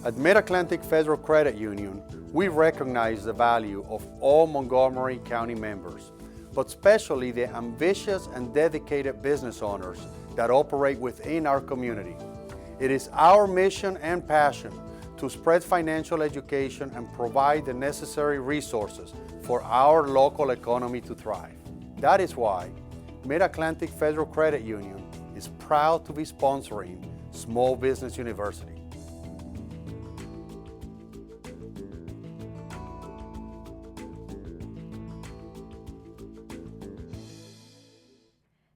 At Mid-Atlantic Federal Credit Union, we recognize the value of all Montgomery County members, but especially the ambitious and dedicated business owners that operate within our community. It is our mission and passion to spread financial education and provide the necessary resources for our local economy to thrive. That is why Mid-Atlantic Federal Credit Union is proud to be sponsoring Small Business University.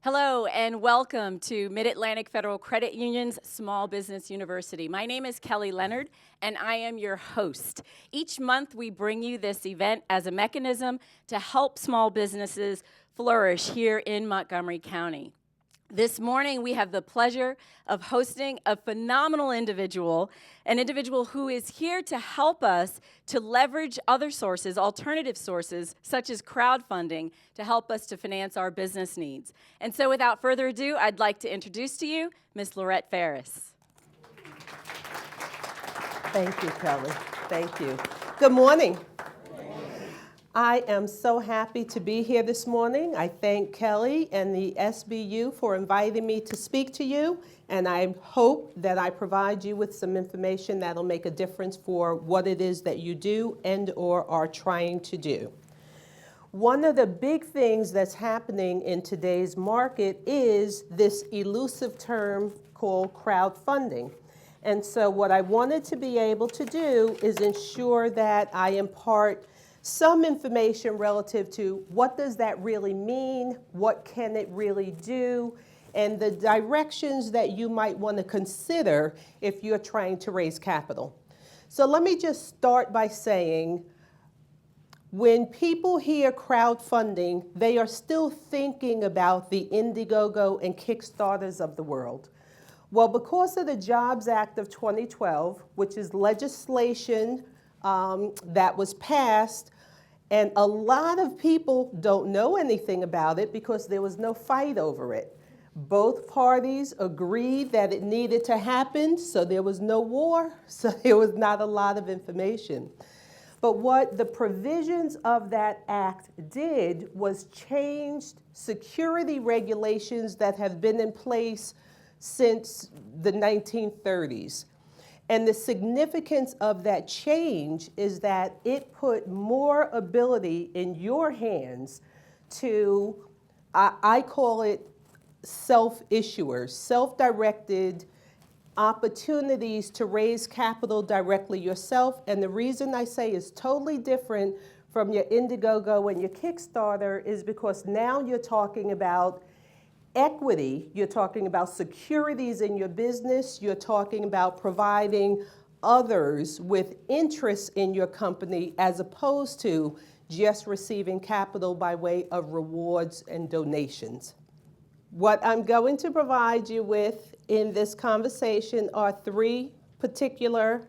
Hello and welcome to Mid-Atlantic Federal Credit Union's Small Business University. My name is Kelly Leonard and I am your host. Each month we bring you this event as a mechanism to help small businesses flourish here in Montgomery County. This morning we have the pleasure of hosting a phenomenal individual, an individual who is here to help us to leverage other sources, alternative sources, such as crowdfunding, to help us to finance our business needs. And so without further ado, I'd like to introduce to you Ms. Lorette Farris. Thank you, Kelly. Thank you. Good morning. I am so happy to be here this morning. I thank Kelly and the SBU for inviting me to speak to you, and I hope that I provide you with some information that'll make a difference for what it is that you do and or are trying to do. One of the big things that's happening in today's market is this elusive term called crowdfunding. And so what I wanted to be able to do is ensure that I impart some information relative to what does that really mean, what can it really do, and the directions that you might want to consider if you're trying to raise capital. So let me just start by saying, when people hear crowdfunding, they are still thinking about the Indiegogo and Kickstarters of the world. Well, because of the Jobs Act of 2012, which is legislation that was passed, and a lot of people don't know anything about it because there was no fight over it. Both parties agreed that it needed to happen, so there was no war, so there was not a lot of information. But what the provisions of that act did was change security regulations that have been in place since the 1930s. And the significance of that change is that it put more ability in your hands to, I call it self-issuers, self-directed opportunities to raise capital directly yourself. And the reason I say is totally different from your Indiegogo and your Kickstarter is because now you're talking about equity, you're talking about securities in your business, you're talking about providing others with interest in your company as opposed to just receiving capital by way of rewards and donations. What I'm going to provide you with in this conversation are three particular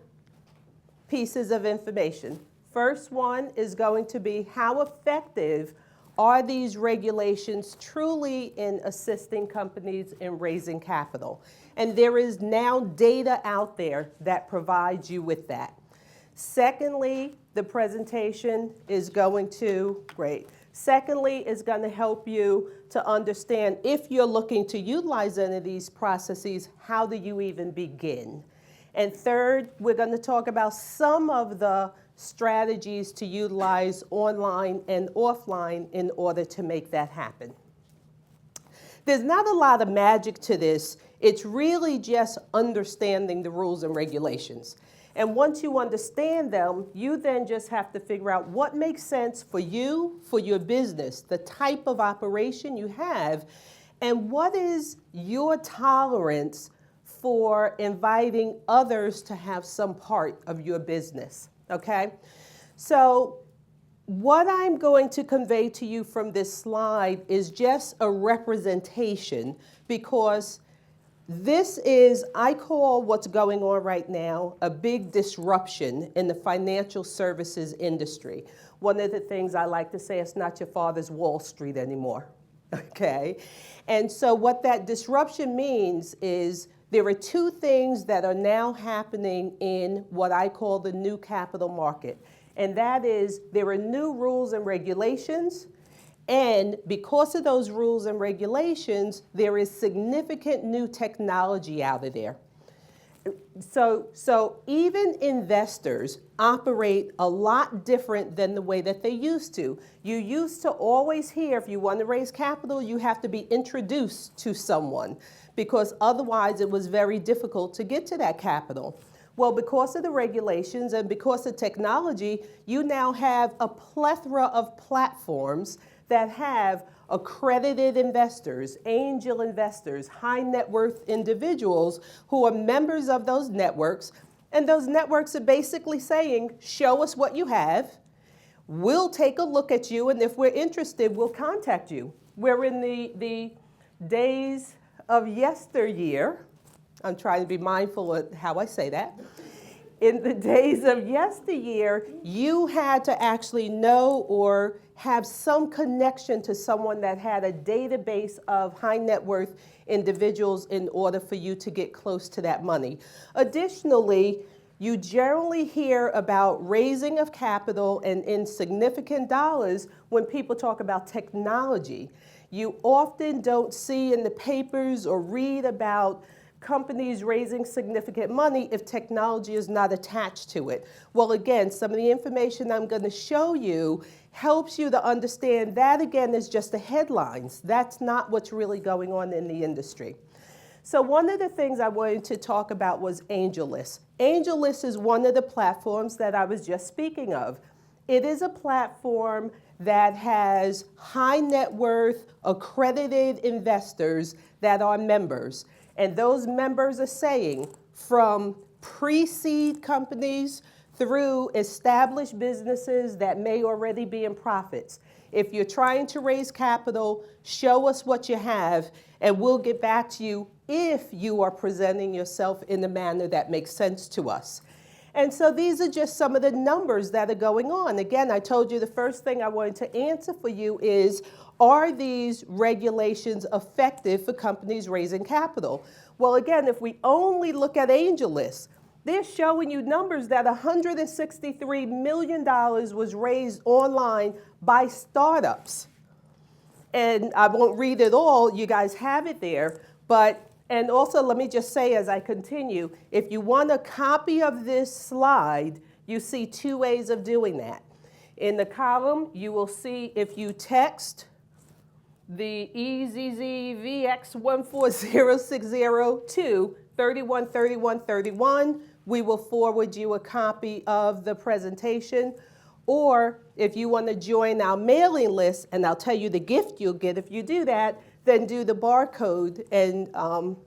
pieces of information. First one is going to be how effective are these regulations truly in assisting companies in raising capital? And there is now data out there that provides you with that. Secondly, the presentation is going to, Secondly, is going to help you to understand if you're looking to utilize any of these processes, how do you even begin? And third, we're going to talk about some of the strategies to utilize online and offline in order to make that happen. There's not a lot of magic to this. It's really just understanding the rules and regulations. And once you understand them, you then just have to figure out what makes sense for you, for your business, the type of operation you have, and what is your tolerance for inviting others to have some part of your business. Okay, so what I'm going to convey to you from this slide is just a representation because this is, I call what's going on right now a big disruption in the financial services industry. One of the things I like to say, it's not your father's Wall Street anymore, okay? And so what that disruption means is there are two things that are now happening in what I call the new capital market. And that is, there are new rules and regulations. And because of those rules and regulations, there is significant new technology out of there. So even investors operate a lot different than the way that they used to. You used to always hear, if you want to raise capital, you have to be introduced to someone, because otherwise it was very difficult to get to that capital. Well, because of the regulations and because of technology, you now have a plethora of platforms that have accredited investors, angel investors, high net worth individuals who are members of those networks. And those networks are basically saying, show us what you have. We'll take a look at you, and if we're interested, we'll contact you. We're in the days of yesteryear. I'm trying to be mindful of how I say that. In the days of yesteryear, you had to actually know or have some connection to someone that had a database of high net worth individuals in order for you to get close to that money. Additionally, you generally hear about raising of capital and in significant dollars when people talk about technology. You often don't see in the papers or read about companies raising significant money if technology is not attached to it. Well, again, some of the information I'm going to show you helps you to understand that, again, is just the headlines. That's not what's really going on in the industry. So one of the things I wanted to talk about was AngelList. AngelList is one of the platforms that I was just speaking of. It is a platform that has high net worth accredited investors that are members. And those members are saying, from pre-seed companies through established businesses that may already be in profits. If you're trying to raise capital, show us what you have, and we'll get back to you if you are presenting yourself in a manner that makes sense to us. And so these are just some of the numbers that are going on. Again, I told you the first thing I wanted to answer for you is, are these regulations effective for companies raising capital? Well, again, if we only look at AngelList, they're showing you numbers that $163 million was raised online by startups. And I won't read it all, you guys have it there, and also let me just say as I continue, if you want a copy of this slide, you see two ways of doing that. In the column, you will see if you text the EZZVX14060 to 313131, we will forward you a copy of the presentation. Or if you want to join our mailing list, and I'll tell you the gift you'll get if you do that, then do the barcode, and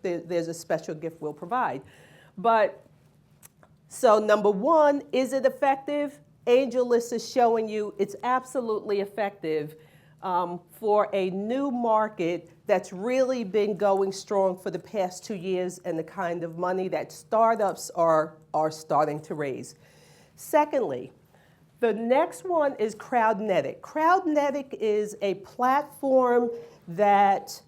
there's a special gift we'll provide. But so number one, is it effective? AngelList is showing you it's absolutely effective for a new market that's really been going strong for the past 2 years and the kind of money that startups are starting to raise. Secondly, the next one is Crowdnetic. Crowdnetic is a platform that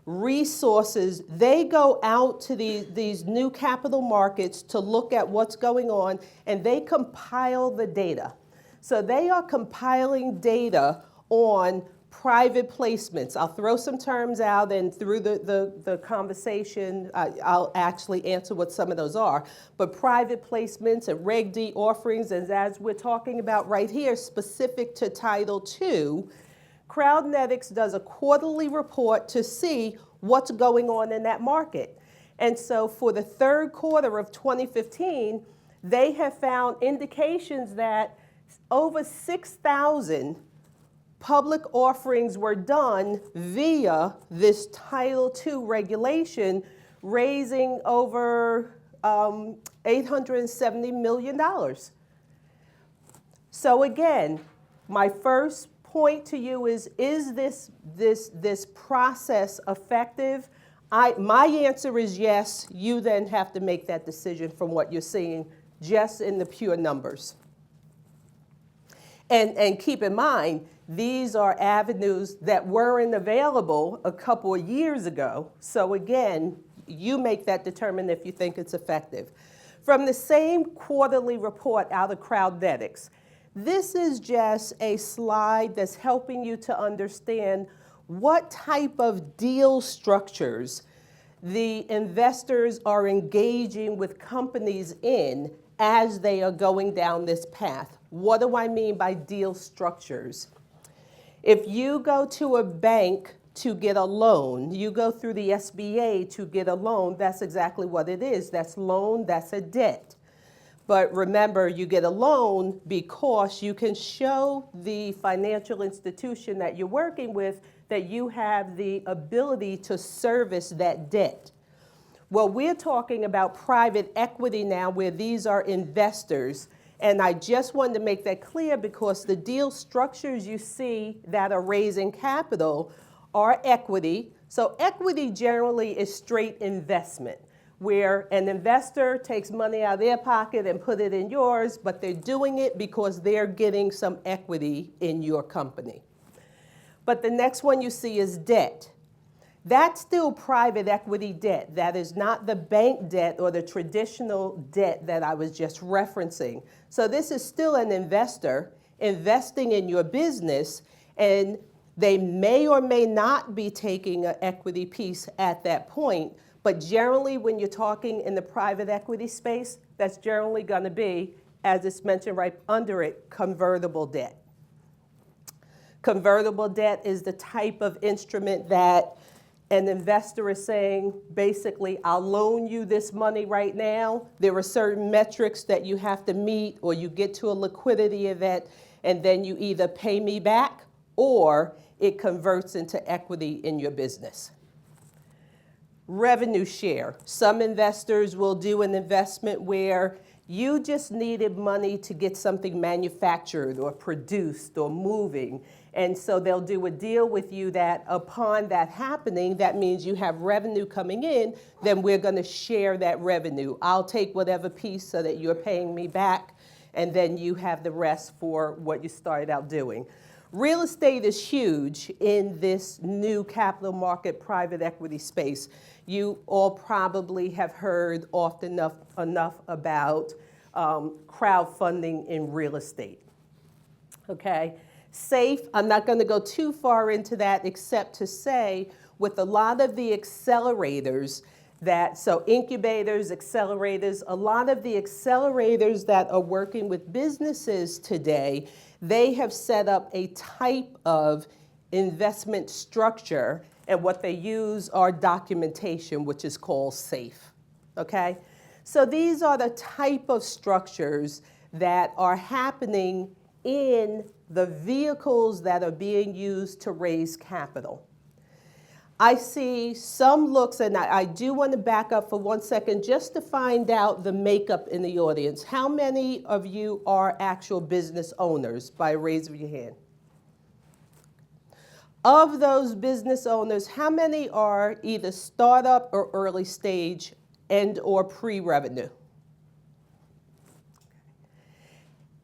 resources, they go out to these new capital markets to look at what's going on, and they compile the data. So they are compiling data on private placements. I'll throw some terms out, and through the conversation, I'll actually answer what some of those are. But private placements and Reg D offerings, and as we're talking about right here, specific to Title II, Crowdnetics does a quarterly report to see what's going on in that market. And so for the third quarter of 2015, they have found indications that over 6,000 public offerings were done via this Title II regulation, raising over $870 million. So again, my first point to you is this process effective? My answer is yes. You then have to make that decision from what you're seeing just in the pure numbers. And keep in mind, these are avenues that weren't available a couple of years ago. So again, you make that determine if you think it's effective. From the same quarterly report out of Crowdnetics, this is just a slide that's helping you to understand what type of deal structures the investors are engaging with companies in as they are going down this path. What do I mean by deal structures? If you go to a bank to get a loan, you go through the SBA to get a loan, that's exactly what it is. That's loan, that's a debt. But remember, you get a loan because you can show the financial institution that you're working with that you have the ability to service that debt. Well, we're talking about private equity now, where these are investors. And I just wanted to make that clear because the deal structures you see that are raising capital are equity. So equity generally is straight investment, where an investor takes money out of their pocket and put it in yours, but they're doing it because they're getting some equity in your company. But the next one you see is debt. That's still private equity debt. That is not the bank debt or the traditional debt that I was just referencing. So this is still an investor investing in your business, and they may or may not be taking an equity piece at that point. But generally, when you're talking in the private equity space, that's generally going to be, as it's mentioned right under it, convertible debt. Convertible debt is the type of instrument that an investor is saying, basically, I'll loan you this money right now. There are certain metrics that you have to meet, or you get to a liquidity event, and then you either pay me back or it converts into equity in your business. Revenue share. Some investors will do an investment where you just needed money to get something manufactured or produced or moving. And so they'll do a deal with you that upon that happening, that means you have revenue coming in, then we're going to share that revenue. I'll take whatever piece so that you're paying me back, and then you have the rest for what you started out doing. Real estate is huge in this new capital market private equity space. You all probably have heard often enough about crowdfunding in real estate. Okay? Safe, I'm not going to go too far into that except to say with a lot of the accelerators so incubators, accelerators, a lot of the accelerators that are working with businesses today, they have set up a type of investment structure, and what they use are documentation, which is called SAFE, okay? So these are the type of structures that are happening in the vehicles that are being used to raise capital. I see some looks, and I do want to back up for 1 second just to find out the makeup in the audience. How many of you are actual business owners by raise of your hand? Of those business owners, how many are either startup or early stage and or pre-revenue?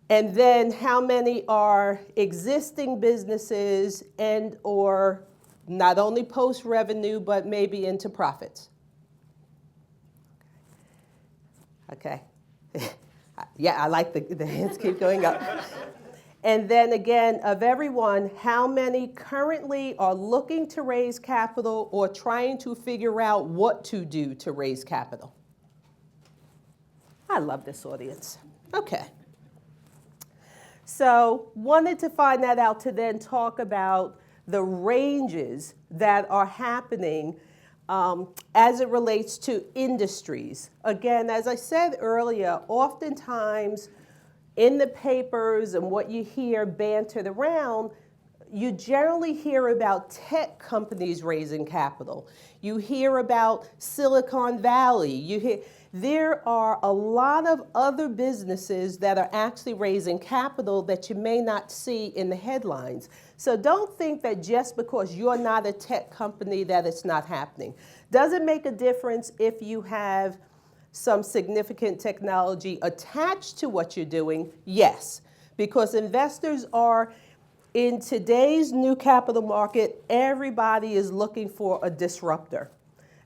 And then how many are existing businesses and or not only post-revenue, but maybe into profits? Okay. Yeah, I like the hands keep going up. And then again, of everyone, how many currently are looking to raise capital or trying to figure out what to do to raise capital? I love this audience. Okay. So wanted to find that out to then talk about the ranges that are happening as it relates to industries. Again, as I said earlier, oftentimes in the papers and what you hear bantered around, you generally hear about tech companies raising capital. You hear about Silicon Valley. There are a lot of other businesses that are actually raising capital that you may not see in the headlines. So don't think that just because you're not a tech company that it's not happening. Does it make a difference if you have some significant technology attached to what you're doing? Yes, because investors are, in today's new capital market, everybody is looking for a disruptor.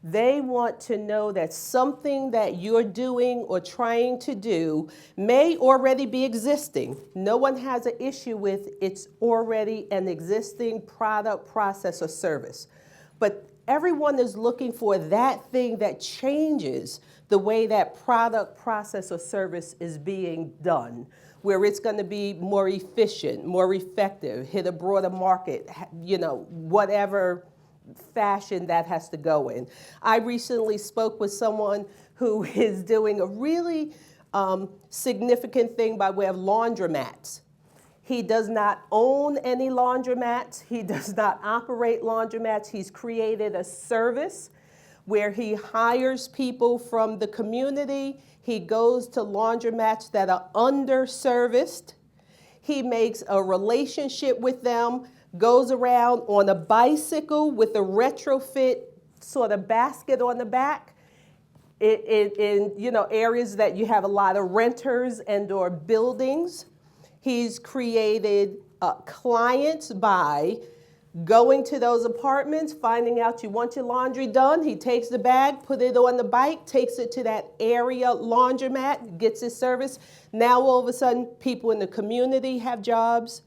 They want to know that something that you're doing or trying to do may already be existing. No one has an issue with it's already an existing product, process, or service. But everyone is looking for that thing that changes the way that product, process, or service is being done, where it's going to be more efficient, more effective, hit a broader market, whatever fashion that has to go in. I recently spoke with someone who is doing a really significant thing by way of laundromats. He does not own any laundromats. He does not operate laundromats. He's created a service where he hires people from the community. He goes to laundromats that are underserviced. He makes a relationship with them, goes around on a bicycle with a retrofit sort of basket on the back in areas that you have a lot of renters and or buildings. He's created clients by going to those apartments, finding out you want your laundry done. He takes the bag, put it on the bike, takes it to that area laundromat, gets his service. Now all of a sudden, people in the community have jobs.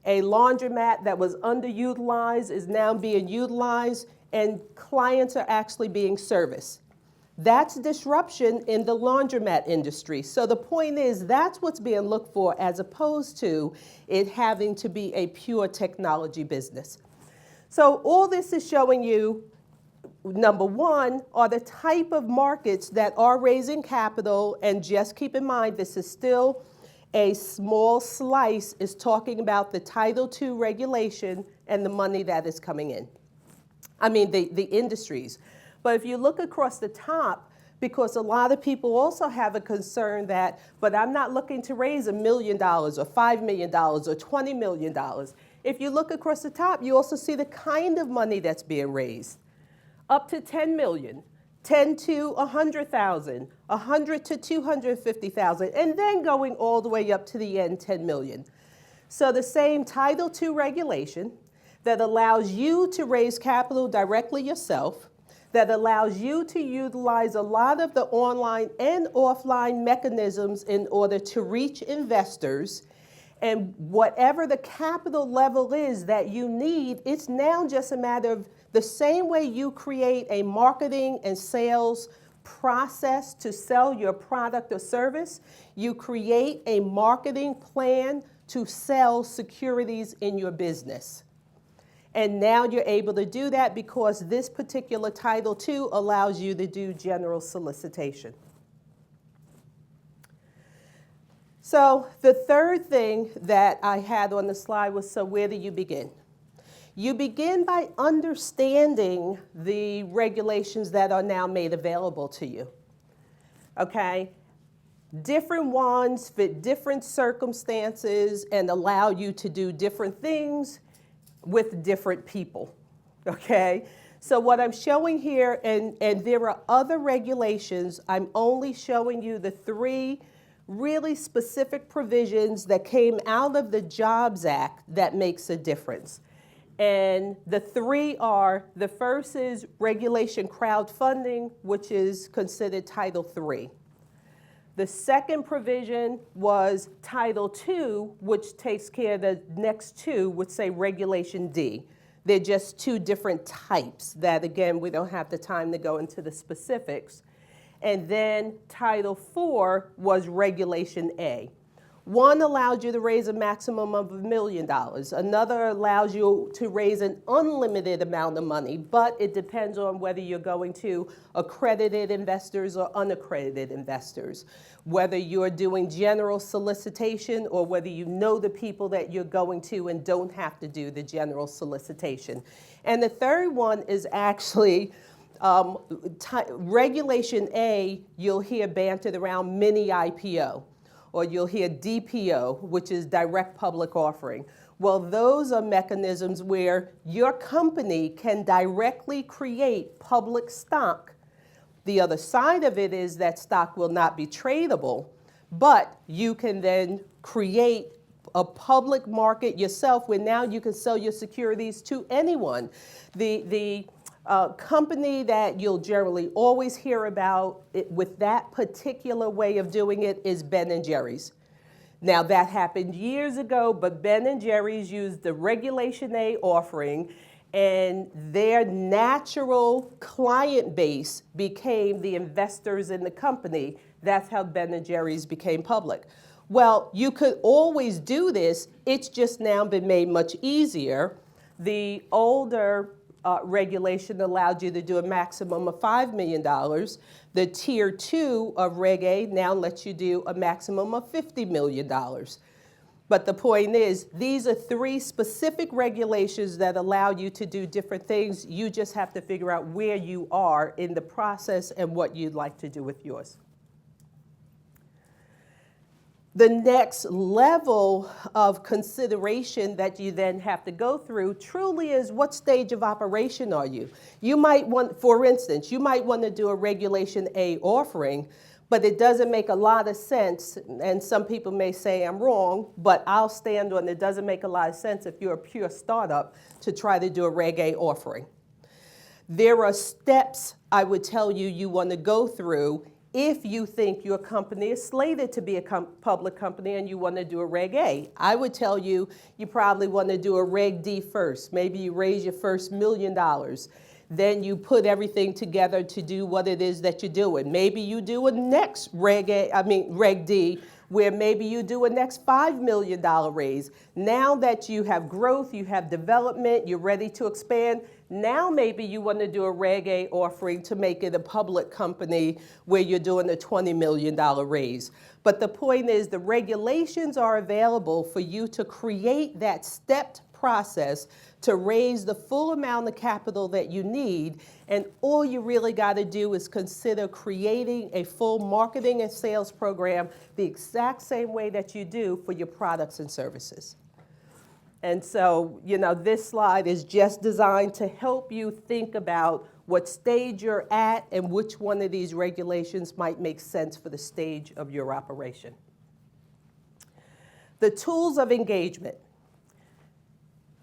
A laundromat that was underutilized is now being utilized, and clients are actually being serviced. That's disruption in the laundromat industry. So the point is, that's what's being looked for as opposed to it having to be a pure technology business. So all this is showing you, number one, are the type of markets that are raising capital, and just keep in mind, this is still a small slice, is talking about the Title II regulation and the money that is coming in. I mean, the industries. But if you look across the top, because a lot of people also have a concern that, but I'm not looking to raise $1 million or $5 million or $20 million. If you look across the top, you also see the kind of money that's being raised. Up to $10 million, 10 to 100,000, 100 to 250,000, and then going all the way up to the end, 10 million. So the same Title II regulation that allows you to raise capital directly yourself, that allows you to utilize a lot of the online and offline mechanisms in order to reach investors, and whatever the capital level is that you need, it's now just a matter of the same way you create a marketing and sales process to sell your product or service, you create a marketing plan to sell securities in your business. And now you're able to do that because this particular Title II allows you to do general solicitation. So the third thing that I had on the slide was, so where do you begin? You begin by understanding the regulations that are now made available to you, okay? Different ones fit different circumstances and allow you to do different things with different people, okay? So what I'm showing here, and there are other regulations, I'm only showing you the three really specific provisions that came out of the Jobs Act that makes a difference. And the three are, the first is regulation crowdfunding, which is considered Title III. The second provision was Title II, which takes care of the next two, which say Regulation D. They're just two different types that, again, we don't have the time to go into the specifics. And then Title IV was Regulation A. One allowed you to raise a maximum of $1 million. Another allows you to raise an unlimited amount of money, but it depends on whether you're going to accredited investors or unaccredited investors, whether you're doing general solicitation or whether you know the people that you're going to and don't have to do the general solicitation. And the third one is actually Regulation A, you'll hear bantered around mini IPO. Or you'll hear DPO, which is direct public offering. Well, those are mechanisms where your company can directly create public stock. The other side of it is that stock will not be tradable, but you can then create a public market yourself where now you can sell your securities to anyone. The Company that you'll generally always hear about with that particular way of doing it is Ben & Jerry's. Now that happened years ago, but Ben & Jerry's used the Regulation A offering, and their natural client base became the investors in the company. That's how Ben & Jerry's became public. Well, you could always do this. It's just now been made much easier. The older regulation allowed you to do a maximum of $5 million. The Tier 2 of Reg A now lets you do a maximum of $50 million. But the point is, these are 3 specific regulations that allow you to do different things. You just have to figure out where you are in the process and what you'd like to do with yours. The next level of consideration that you then have to go through truly is, what stage of operation are you? You might want, for instance, you might want to do a Regulation A offering, but it doesn't make a lot of sense, and some people may say I'm wrong, but I'll stand on it doesn't make a lot of sense if you're a pure startup to try to do a Reg A offering. There are steps I would tell you want to go through if you think your company is slated to be a public company and you want to do a Reg A. I would tell you, you probably want to do a Reg D first. Maybe you raise your first $1 million. Then you put everything together to do what it is that you're doing. Maybe you do a next Reg D, where maybe you do a next $5 million raise. Now that you have growth, you have development, you're ready to expand, now maybe you want to do a Reg A offering to make it a public company where you're doing a $20 million raise. But the point is, the regulations are available for you to create that stepped process to raise the full amount of capital that you need, and all you really got to do is consider creating a full marketing and sales program the exact same way that you do for your products and services. And so, this slide is just designed to help you think about what stage you're at and which one of these regulations might make sense for the stage of your operation. The tools of engagement.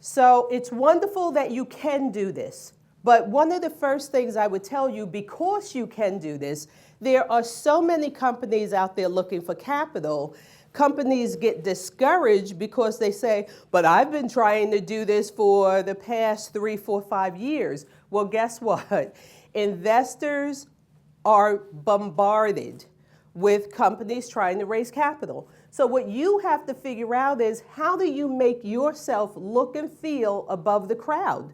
So it's wonderful that you can do this, but one of the first things I would tell you, because you can do this, there are so many companies out there looking for capital. Companies get discouraged because they say, but I've been trying to do this for the past 3, 4, 5 years. Well, guess what? Investors are bombarded with companies trying to raise capital. So what you have to figure out is, how do you make yourself look and feel above the crowd?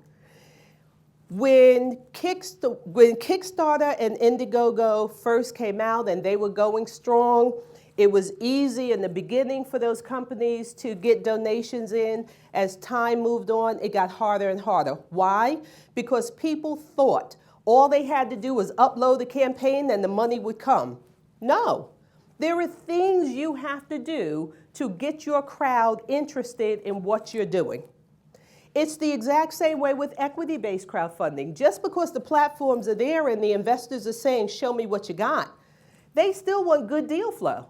When Kickstarter and Indiegogo first came out and they were going strong, it was easy in the beginning for those companies to get donations in. As time moved on, it got harder and harder. Why? Because people thought all they had to do was upload a campaign and the money would come. No. There are things you have to do to get your crowd interested in what you're doing. It's the exact same way with equity-based crowdfunding. Just because the platforms are there and the investors are saying, show me what you got, they still want good deal flow.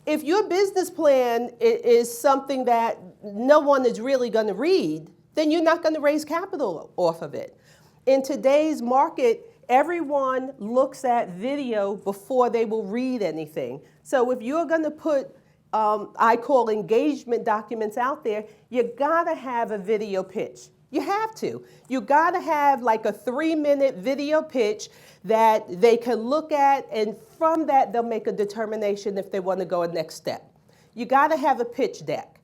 If your business plan is something that no one is really going to read, then you're not going to raise capital off of it. In today's market, everyone looks at video before they will read anything. So if you're going to put, I call engagement documents out there, you got to have a video pitch. You have to. You got to have like a 3-minute video pitch that they can look at, and from that they'll make a determination if they want to go a next step. You got to have a pitch deck.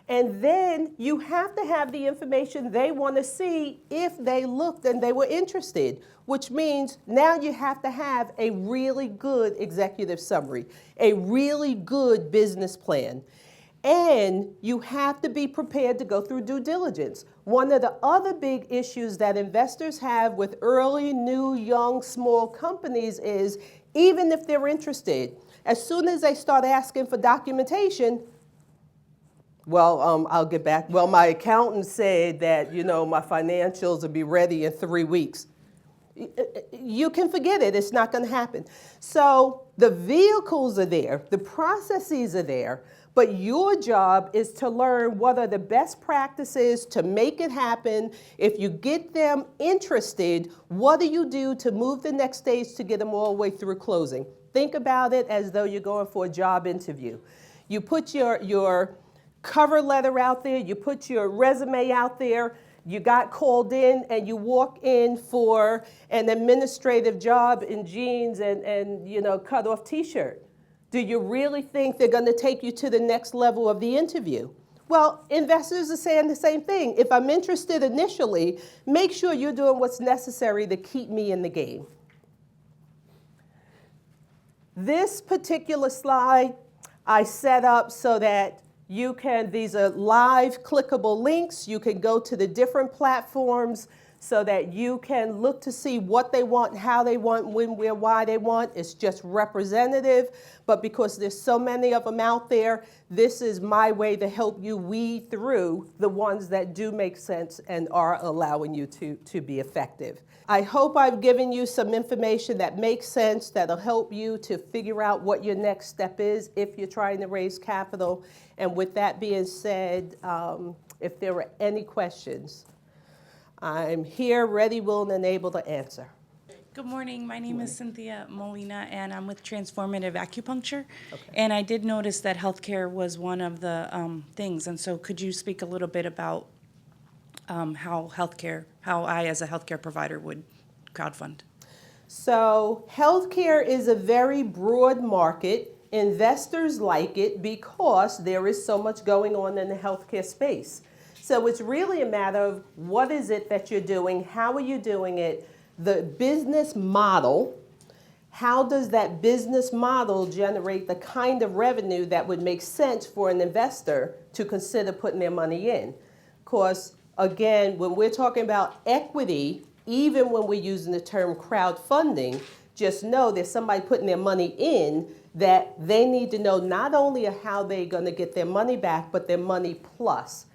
And then you have to have the information they want to see if they looked and they were interested, which means now you have to have a really good executive summary, a really good business plan. And you have to be prepared to go through due diligence. One of the other big issues that investors have with early, new, young, small companies is, even if they're interested, as soon as they start asking for documentation, well, I'll get back. Well, my accountant said that, my financials will be ready in 3 weeks. You can forget it. It's not going to happen. So the vehicles are there. The processes are there. But your job is to learn what are the best practices to make it happen. If you get them interested, what do you do to move the next stage to get them all the way through closing? Think about it as though you're going for a job interview. You put your cover letter out there, you put your resume out there, you got called in, and you walk in for an administrative job in jeans and cut off t-shirt. Do you really think they're going to take you to the next level of the interview? Well, investors are saying the same thing. If I'm interested initially, make sure you're doing what's necessary to keep me in the game. This particular slide I set up so that these are live clickable links. You can go to the different platforms so that you can look to see what they want, how they want, when, where, why they want. It's just representative, but because there's so many of them out there, this is my way to help you weed through the ones that do make sense and are allowing you to be effective. I hope I've given you some information that makes sense, that'll help you to figure out what your next step is if you're trying to raise capital. And with that being said, if there are any questions, I'm here, ready, willing, and able to answer. Good morning. My name is Cynthia Molina, and I'm with Transformative Acupuncture. Okay. And I did notice that healthcare was one of the things. And so could you speak a little bit about how I as a healthcare provider would crowdfund? So healthcare is a very broad market. Investors like it because there is so much going on in the healthcare space. So it's really a matter of what is it that you're doing, how are you doing it, the business model, how does that business model generate the kind of revenue that would make sense for an investor to consider putting their money in. Because again, when we're talking about equity, even when we're using the term crowdfunding, just know there's somebody putting their money in that they need to know not only how they're going to get their money back, but their money plus.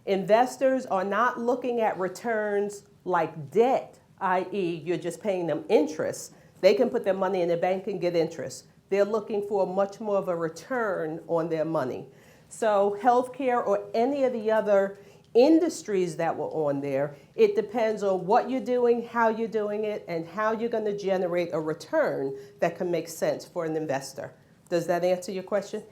Investors are not looking at returns like debt, i.e. you're just paying them interest. They can put their money in the bank and get interest. They're looking for much more of a return on their money. So healthcare or any of the other industries that were on there, it depends on what you're doing, how you're doing it, and how you're going to generate a return that can make sense for an investor. Does that answer your question?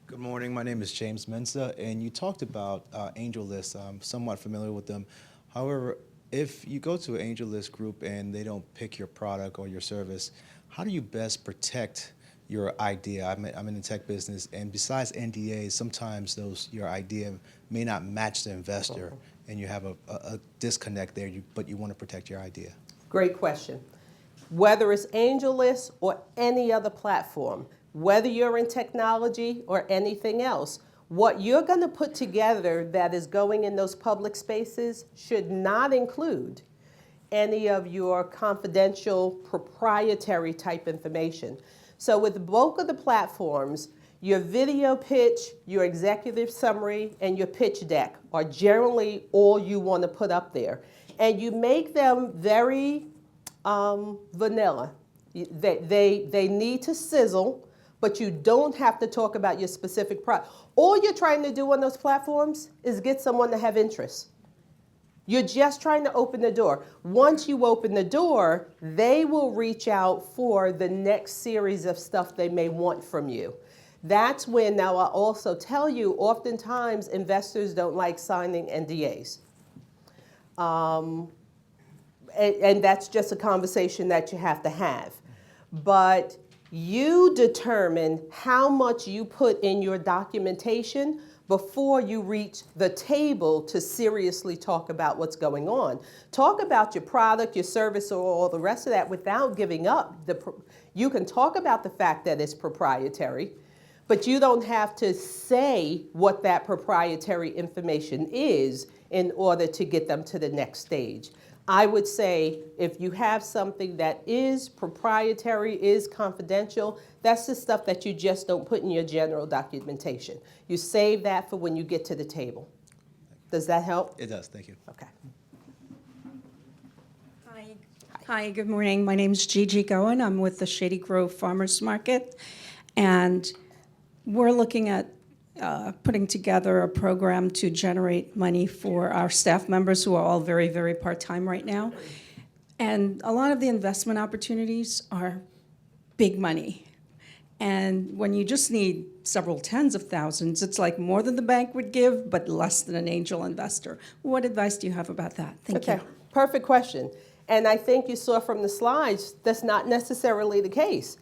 Good morning. My name is James Mensa, and you talked about angel lists. I'm somewhat familiar with them. However, if you go to an angel list group and they don't pick your product or your service, how do you best protect your idea? I'm in the tech business, and besides NDAs, sometimes your idea may not match the investor, and you have a disconnect there, but you want to protect your idea. Great question. Whether it's angel lists or any other platform, whether you're in technology or anything else, what you're going to put together that is going in those public spaces should not include any of your confidential, proprietary type information. So with the bulk of the platforms, your video pitch, your executive summary, and your pitch deck are generally all you want to put up there. And you make them very vanilla. They need to sizzle, but you don't have to talk about your specific product. All you're trying to do on those platforms is get someone to have interest. You're just trying to open the door. Once you open the door, they will reach out for the next series of stuff they may want from you. That's when, now I'll also tell you, oftentimes investors don't like signing NDAs. And that's just a conversation that you have to have. But you determine how much you put in your documentation before you reach the table to seriously talk about what's going on. Talk about your product, your service, or all the rest of that without giving up. You can talk about the fact that it's proprietary, but you don't have to say what that proprietary information is in order to get them to the next stage. I would say if you have something that is proprietary, is confidential, that's the stuff that you just don't put in your general documentation. You save that for when you get to the table. Does that help? It does. Thank you. Okay. Hi, good morning. My name is Gigi Goen. I'm with the Shady Grove Farmers Market. And We're looking at putting together a program to generate money for our staff members who are all very, very part-time right now. And a lot of the investment opportunities are big money. And when you just need several tens of thousands, it's like more than the bank would give, but less than an angel investor. What advice do you have about that? Thank you. Perfect question. And I think you saw from the slides, that's not necessarily the case.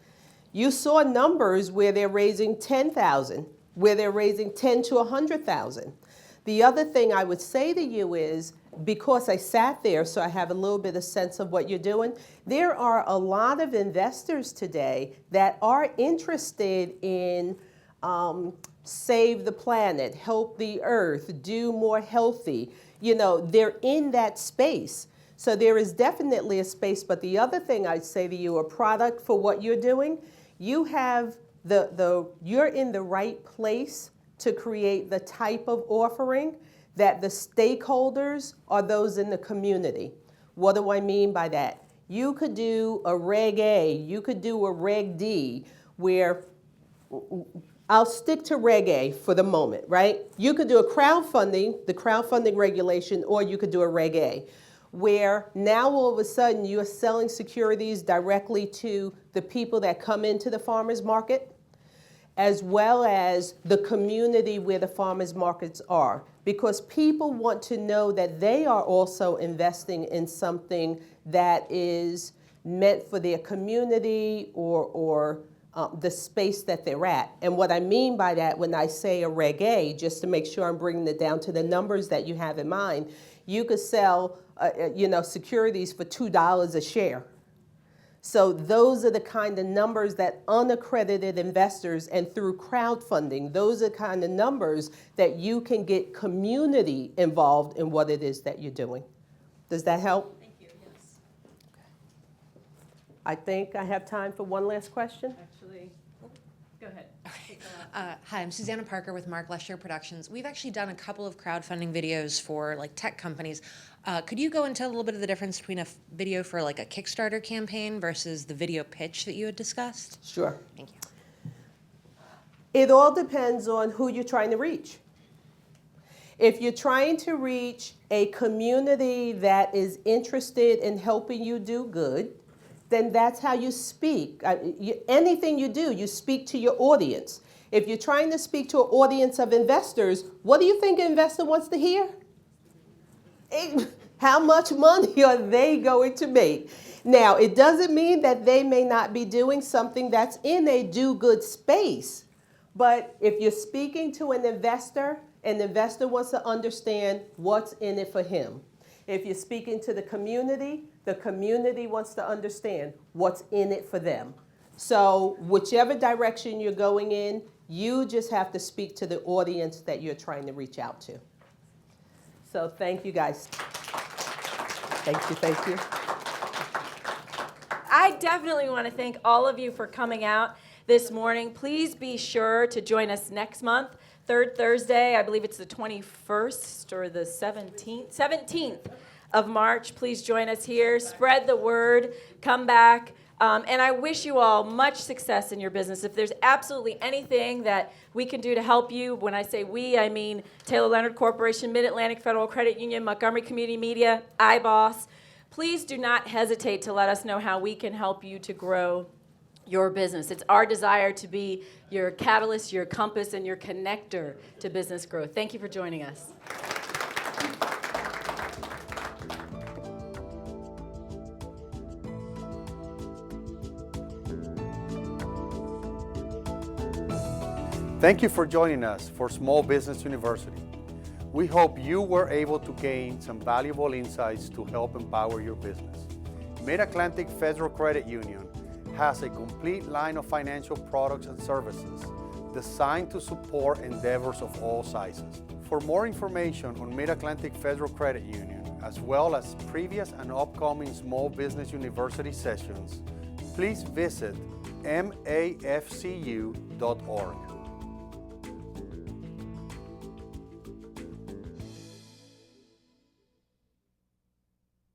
You saw numbers where they're raising 10,000, where they're raising 10 to 100,000. The other thing I would say to you is, because I sat there, so I have a little bit of sense of what you're doing, there are a lot of investors today that are interested in save the planet, help the earth, do more healthy. You know, they're in that space. So there is definitely a space, but the other thing I'd say to you, a product for what you're doing, you have you're in the right place to create the type of offering that the stakeholders are those in the community. What do I mean by that? You could do a Reg A, you could do a Reg D, where I'll stick to Reg A for the moment, right? You could do a crowdfunding, the crowdfunding regulation, or you could do a Reg A, where now all of a sudden you are selling securities directly to the people that come into the farmers market, as well as the community where the farmers markets are. Because people want to know that they are also investing in something that is meant for their community or the space that they're at. And what I mean by that when I say a Reg A, just to make sure I'm bringing it down to the numbers that you have in mind, you could sell securities for $2 a share. So those are the kind of numbers that unaccredited investors, and through crowdfunding, those are the kind of numbers that you can get community involved in what it is that you're doing. Does that help? Thank you, yes. I think I have time for one last question. Actually, go ahead. Hi, I'm Susanna Parker with Mark Lesher Productions. We've actually done a couple of crowdfunding videos for like tech companies. Could you go into a little bit of the difference between a video for like a Kickstarter campaign versus the video pitch that you had discussed? Sure. Thank you. It all depends on who you're trying to reach. If you're trying to reach a community that is interested in helping you do good, then that's how you speak. Anything you do, you speak to your audience. If you're trying to speak to an audience of investors, what do you think an investor wants to hear? How much money are they going to make? Now, it doesn't mean that they may not be doing something that's in a do-good space. But if you're speaking to an investor wants to understand what's in it for him. If you're speaking to the community wants to understand what's in it for them. So whichever direction you're going in, you just have to speak to the audience that you're trying to reach out to. So thank you, guys. Thank you. I definitely want to thank all of you for coming out this morning. Please be sure to join us next month, third Thursday. I believe it's the 21st or the 17th of March. Please join us here. Spread the word. Come back. And I wish you all much success in your business. If there's absolutely anything that we can do to help you, when I say we, I mean Taylor Leonard Corporation, Mid-Atlantic Federal Credit Union, Montgomery Community Media, iBoss. Please do not hesitate to let us know how we can help you to grow your business. It's our desire to be your catalyst, your compass, and your connector to business growth. Thank you for joining us. Thank you for joining us for Small Business University. We hope you were able to gain some valuable insights to help empower your business. Mid-Atlantic Federal Credit Union has a complete line of financial products and services designed to support endeavors of all sizes. For more information on Mid-Atlantic Federal Credit Union, as well as previous and upcoming Small Business University sessions, please visit mafcu.org.